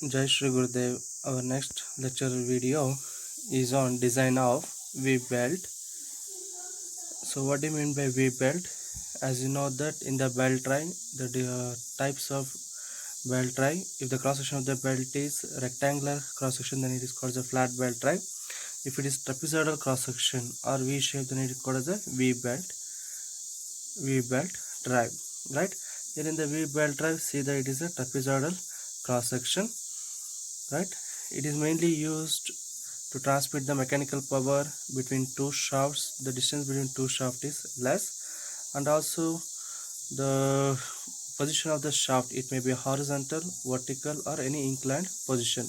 Jai Shri Gurudev. Our next lecture video is on design of V belt. So what do you mean by V belt? As you know that in the belt drive, the types of belt drive, if the cross section of the belt is rectangular cross section, then it is called the flat belt drive. If it is trapezoidal cross section or V shape, then it is called as a V belt drive. Right? Here in the V belt drive, see that it is a trapezoidal cross section. Right? It is mainly used to transmit the mechanical power between two shafts. The distance between two shafts is less, and also the position of the shaft, it may be horizontal, vertical, or any inclined position.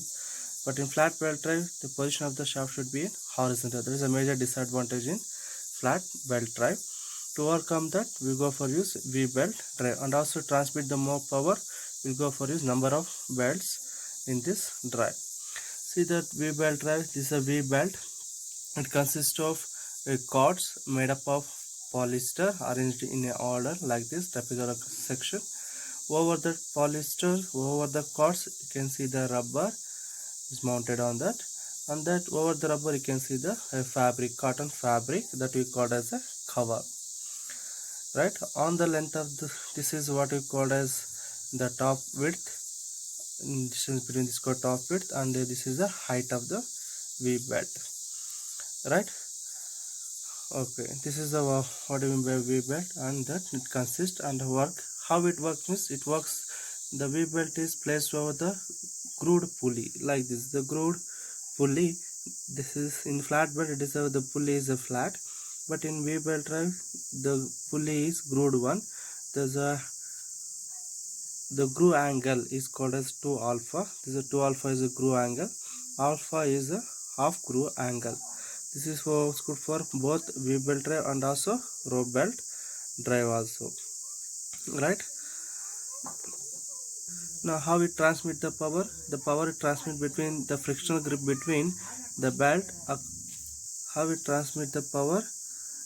But in flat belt drive, the position of the shaft should be in horizontal. There is a major disadvantage in flat belt drive. To overcome that, we go for use V belt drive, and also transmit the more power, we'll go for use number of belts in this drive. See that V belt drive, this is a V belt. It consists of cords made up of polyester arranged in an order like this, trapezoidal section. Over the polyester, over the cords, you can see the rubber is mounted on that, and that over the rubber you can see the fabric, cotton fabric, that we call as a cover. Right, on the length of this is what we call as the top width, distance between this called top width, and this is the height of the V belt. Right, okay, this is the what do you mean by V belt, and that it consists and work. How it works means, it works, the V belt is placed over the grooved pulley like this. The grooved pulley, this is in flat belt, it is the pulley is a flat, but in V belt drive the pulley is grooved one. There's a the groove angle is called as 2 alpha. This is 2 alpha is a groove angle. Alpha is a half groove angle. This is good for both V belt drive and also rope belt drive also. Right, now how it transmit the power? The power it transmit between the frictional grip between the belt. How it transmit the power?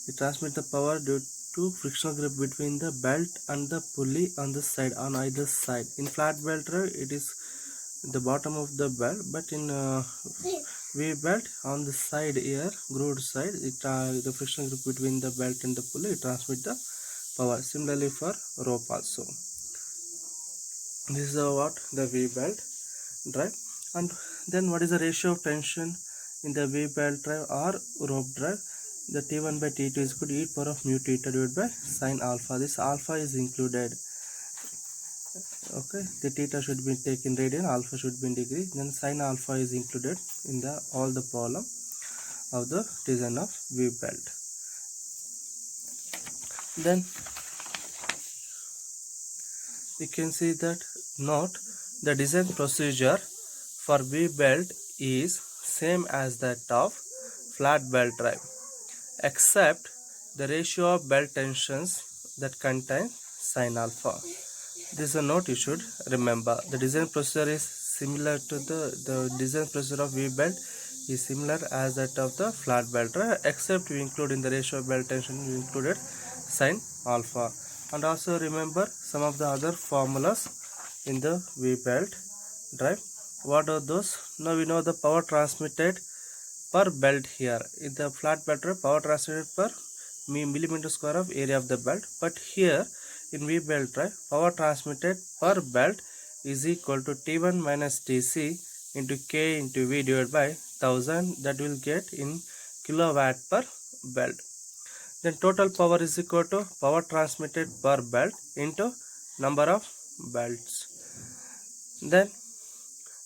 It transmit the power due to frictional grip between the belt and the pulley on the side, on either side. In flat belt drive, it is the bottom of the belt, but in V belt on the side here, grooved side, it the frictional grip between the belt and the pulley, it transmit the power. Similarly for rope also. This is what the V belt drive. And then what is the ratio of tension in the V belt drive or rope drive? The T1 by T2 is equal to e power of mu theta divided by sine alpha. This alpha is included. Okay, the theta should be taken radian, alpha should be in degree, then sine alpha is included in the all the problem of the design of V belt. Then we can see that note, the design procedure for V belt is same as that of flat belt drive, except the ratio of belt tensions that contain sine alpha. This is a note you should remember. The design procedure is similar to the design procedure of V belt is similar as that of the flat belt drive, except we include in the ratio of belt tension we included sine alpha. And also remember some of the other formulas in the V belt drive. What are those? Now we know the power transmitted per belt here. In the flat belt drive, power transmitted per millimeter square of area of the belt, but here in V belt drive, power transmitted per belt is equal to T1 minus Tc into K into V divided by 1000, that will get in kilowatt per belt. Then total power is equal to power transmitted per belt into number of belts. Then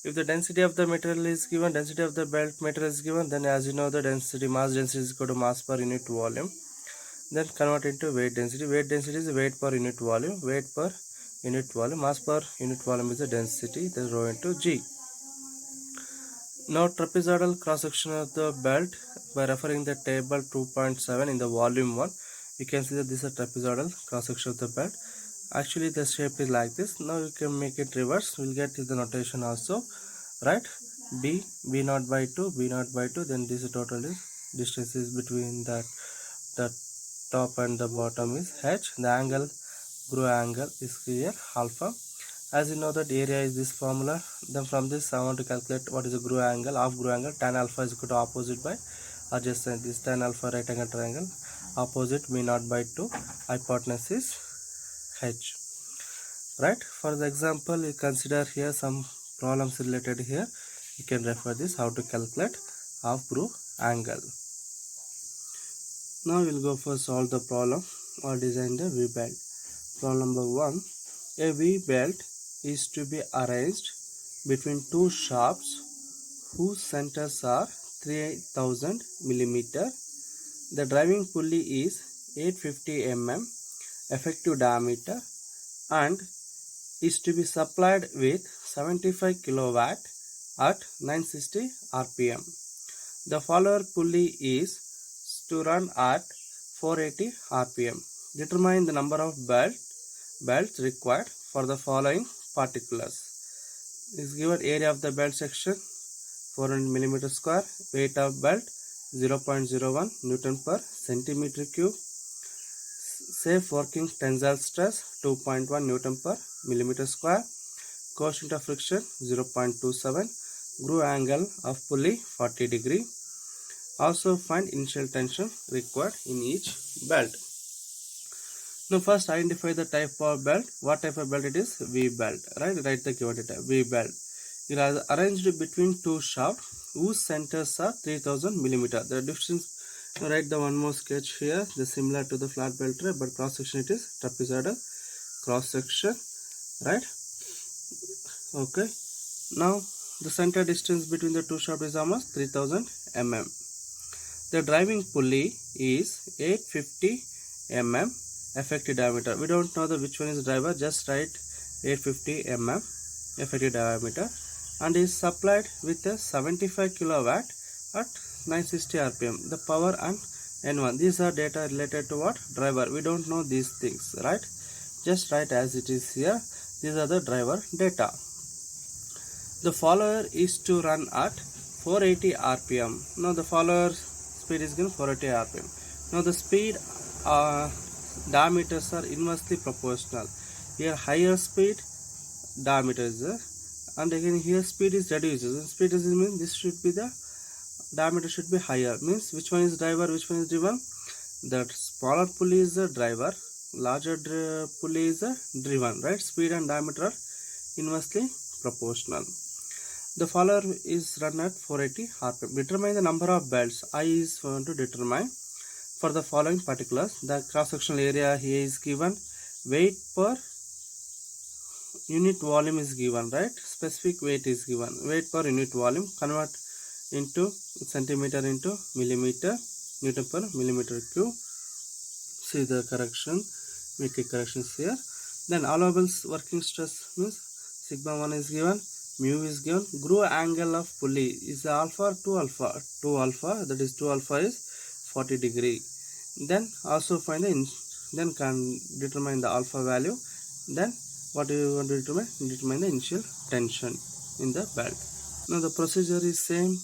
if the density of the material is given, density of the belt material is given, then as you know the density, mass density is equal to mass per unit volume. Then convert into weight density. Weight density is weight per unit volume. Weight per unit volume. Mass per unit volume is the density, that is rho into G. Now trapezoidal cross section of the belt, by referring the table 2.7 in the volume 1, you can see that this is a trapezoidal cross section of the belt. Actually the shape is like this. Now you can make it reverse. We'll get the notation also. Right, b naught by 2, b naught by 2, then this total is distance is between the top and the bottom is h. The angle, groove angle is here alpha. As you know that area is this formula, then from this I want to calculate what is the groove angle. Half groove angle, tan alpha is equal to opposite by adjacent. This tan alpha right angle triangle, opposite V naught by 2, hypotenuse is h. Right. For the example, you consider here some problems related here. You can refer this how to calculate half groove angle. Now we'll go for solve the problem or design the V belt. Problem number 1. A V belt is to be arranged between two shafts whose centers are 3000 mm. The driving pulley is 850 mm effective diameter and is to be supplied with 75 kW at 960 rpm. The follower pulley is to run at 480 rpm. Determine the number of belts required for the following particulars. Is given area of the belt section 400 mm square, weight of belt 0.01 Newton per centimeter cube, safe working tensile stress 2.1 Newton per millimeter square, coefficient of friction 0.27, groove angle of pulley 40 degree. Also find initial tension required in each belt. Now first identify the type of belt. What type of belt it is? V belt. Right? Write the keyword type. V belt. It is arranged between two shafts whose centers are 3000 mm. The distance. Write the one more sketch here. The similar to the flat belt tray, but cross section it is trapezoidal cross section. Right? Okay. Now the center distance between the two shafts is almost 3000 mm. The driving pulley is 850 mm effective diameter. We don't know which one is driver, just write 850 mm effective diameter and is supplied with a 75 kW at 960 rpm. The power and N1. These are data related to what? Driver. We don't know these things, right? Just write as it is here. These are the driver data. The follower is to run at 480 rpm. Now the follower speed is given 480 rpm. Now the speed diameters are inversely proportional. Here higher speed diameter is there, and again here speed is reduced. And speed is means this should be the diameter should be higher. Means which one is driver, which one is driven? The smaller pulley is the driver, larger pulley is the driven. Right? Speed and diameter are inversely proportional. The follower is run at 480 rpm. Determine the number of belts. I is going to determine for the following particulars. The cross-sectional area here is given. Weight per unit volume is given, right? Specific weight is given. Weight per unit volume. Convert into centimeter into millimeter. Newton per millimeter cube. See the correction. Make a corrections here. Then allowable working stress means sigma 1 is given. Mu is given. Groove angle of pulley is alpha 2 alpha. 2 alpha, that is 2 alpha is 40 degree. Then also find the then can determine the alpha value. Then what do you want to determine? Determine the initial tension in the belt. Now the procedure is same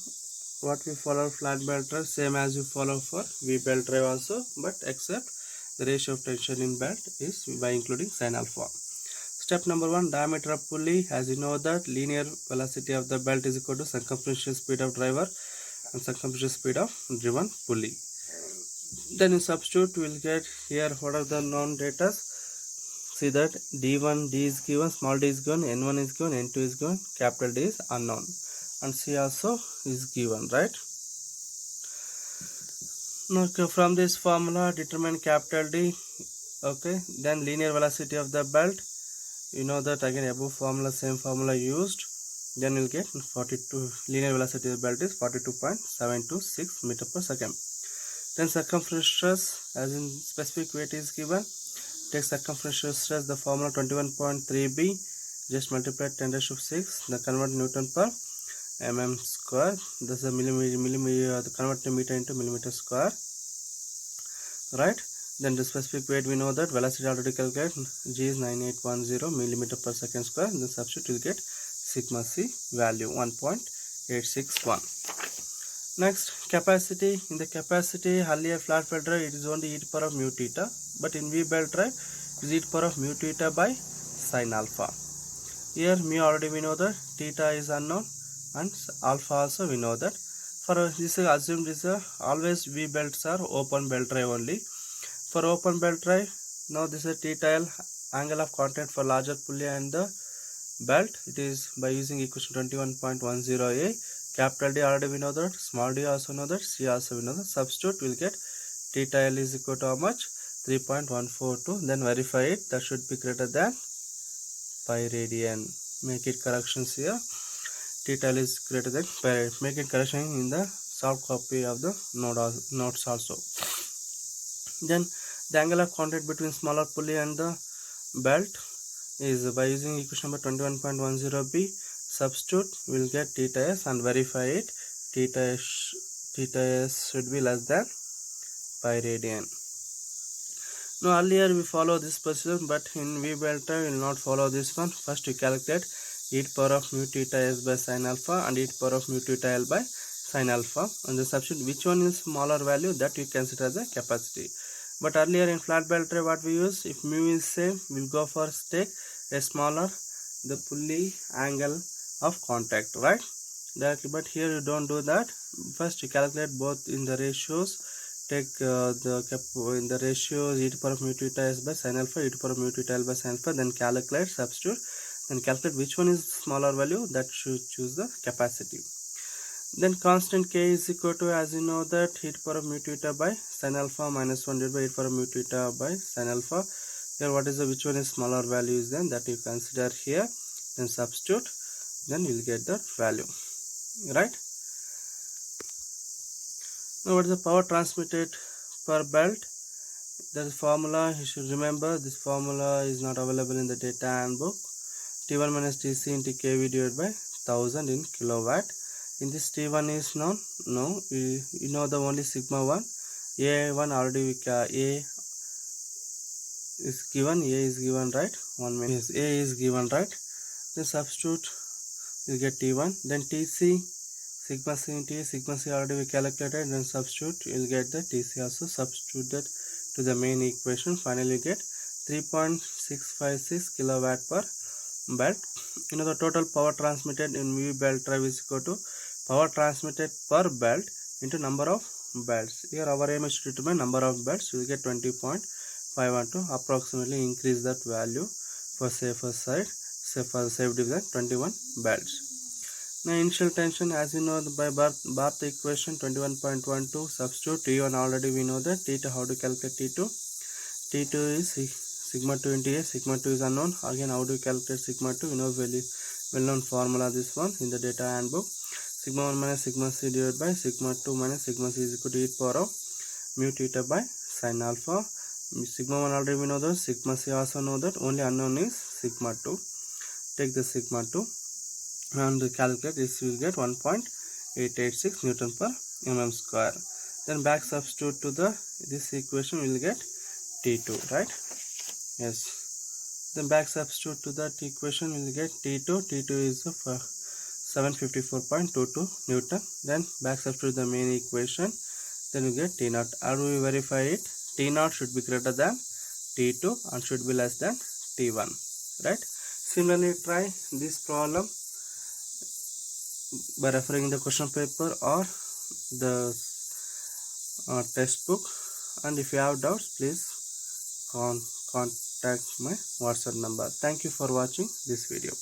what we follow flat belt drive, same as you follow for V belt drive also, but except the ratio of tension in belt is by including sin alpha. Step number 1, diameter of pulley. As you know that linear velocity of the belt is equal to circumferential speed of driver and circumferential speed of driven pulley. Then in substitute we will get here what are the known data. See that D1, D is given, small d is given, N1 is given, N2 is given, capital D is unknown, and C also is given, right? Now from this formula determine capital D. Okay, then linear velocity of the belt. You know that again above formula, same formula used. Then you'll get 42. Linear velocity of the belt is 42.726 meter per second. Then circumferential stress, as in specific weight is given. Take circumferential stress, the formula 21.3b. Just multiply 10 raised to 6. The convert Newton per mm square. This is a millimeter. Convert to meter into millimeter square. Right. Then the specific weight, we know that velocity already calculated. G is 9810 millimeter per second square. Then substitute will get sigma c value 1.861. Next, capacity. In the capacity, earlier flat belt drive it is only e to the power of mu theta, but in V belt drive it is e to the power of mu theta by sin alpha. Here mu already we know that, theta is unknown, and alpha also we know that. For this assume this always V belts are open belt drive only. For open belt drive, now this is theta L, angle of contact for larger pulley and the belt. It is by using equation 21.10a. Capital D already we know that, small d also know that, C also we know that. Substitute, will get theta L is equal to how much? 3.142. Then verify it, that should be greater than pi radian. Make it corrections here. Theta L is greater than pi radian. Make it correction in the soft copy of the notes also. Then the angle of contact between smaller pulley and the belt is by using equation number 21.10b. Substitute, will get theta s and verify it. Theta s should be less than pi radian. Now earlier we follow this procedure, but in V belt drive we will not follow this one. First we calculate e to power of mu theta s by sin alpha and e to power of mu theta l by sin alpha, and then substitute which one is smaller value, that you consider as a capacity. But earlier in flat belt drive what we use, if mu is same, we'll go for take a smaller the pulley angle of contact, right? Directly. But here you don't do that. First you calculate both in the ratios. Take in the ratios e to power of mu theta s by sin alpha, e to power of mu theta l by sin alpha, then calculate, substitute, then calculate which one is smaller value, that should choose the capacity. Then constant k is equal to, as you know that, e to power of mu theta by sin alpha minus 1 divided by e to power of mu theta by sin alpha. Here what is the, which one is smaller value is then, that you consider here, then substitute, then you will get that value, right? Now what is the power transmitted per belt? That formula you should remember. This formula is not available in the data handbook. T1 minus Tc into kV divided by 1000 in kilowatt. In this T1 is known? No, you know the only sigma 1. A1 already A is given, A is given, right? 1 minute. Yes, A is given, right? Then substitute, you get T1. Then Tc, sigma c into sigma c already we calculated, then substitute, you'll get the Tc also substituted to the main equation. Finally you get 3.656 kilowatt per belt. You know the total power transmitted in V belt drive is equal to power transmitted per belt into number of belts. Here our aim is to determine number of belts. You will get 20.512, approximately increase that value for safer side. Say for safe division 21 belts. Now initial tension, as you know by Barth equation 21.12, substitute T1 already we know that. T2, how to calculate T2? T2 is sigma 2 into A, sigma 2 is unknown. Again, how do you calculate sigma 2? You know very well known formula, this one in the data handbook. Sigma 1 minus sigma c divided by sigma 2 minus sigma c is equal to e to power of mu theta by sin alpha. Sigma 1 already we know that, sigma c also know that, only unknown is sigma 2. Take the sigma 2 and calculate, this will get 1.886 Newton per mm square. Then back substitute to the this equation, will get T2, right? Yes. Then back substitute to that equation, will get T2. T2 is 754.22 Newton. Then back substitute the main equation, then you get T0. How do we verify it? T0 should be greater than T2 and should be less than T1, right? Similarly, try this problem by referring the question paper or the textbook, and if you have doubts, please contact my WhatsApp number. Thank you for watching this video.